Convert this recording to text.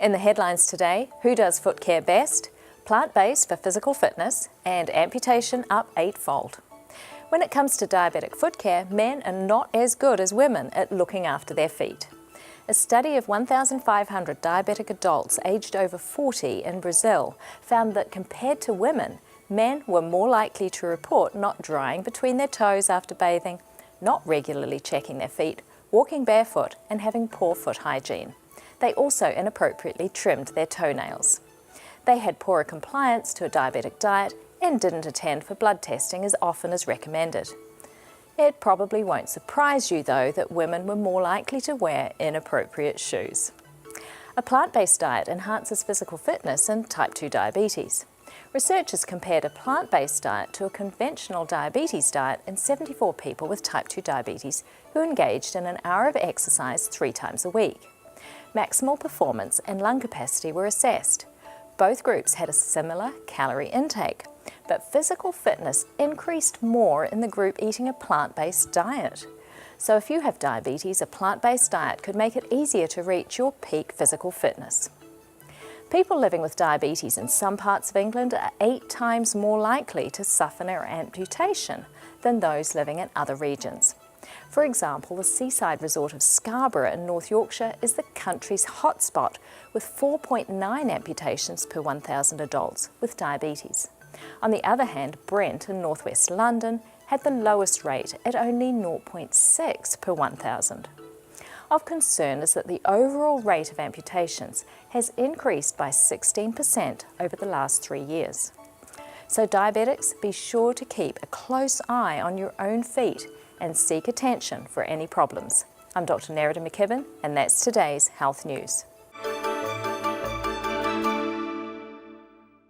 In the headlines today, who does foot care best? Plant-based for physical fitness, and amputation up 8-fold. When it comes to diabetic foot care, men are not as good as women at looking after their feet. A study of 1,500 diabetic adults aged over 40 in Brazil found that compared to women, men were more likely to report not drying between their toes after bathing, not regularly checking their feet, walking barefoot, and having poor foot hygiene. They also inappropriately trimmed their toenails. They had poorer compliance to a diabetic diet and didn't attend for blood testing as often as recommended. It probably won't surprise you, though, that women were more likely to wear inappropriate shoes. A plant-based diet enhances physical fitness in type 2 diabetes. Researchers compared a plant-based diet to a conventional diabetes diet in 74 people with type 2 diabetes who engaged in an hour of exercise 3 times a week. Maximal performance and lung capacity were assessed. Both groups had a similar calorie intake, but physical fitness increased more in the group eating a plant-based diet. So if you have diabetes, a plant-based diet could make it easier to reach your peak physical fitness. People living with diabetes in some parts of England are 8 times more likely to suffer an amputation than those living in other regions. For example, the seaside resort of Scarborough in North Yorkshire is the country's hotspot, with 4.9 amputations per 1,000 adults with diabetes. On the other hand, Brent in northwest London had the lowest rate at only 0.6 per 1,000. Of concern is that the overall rate of amputations has increased by 16% over the last 3 years. So diabetics, be sure to keep a close eye on your own feet and seek attention for any problems. I'm Dr. Nerida McKibben, and that's today's Health News.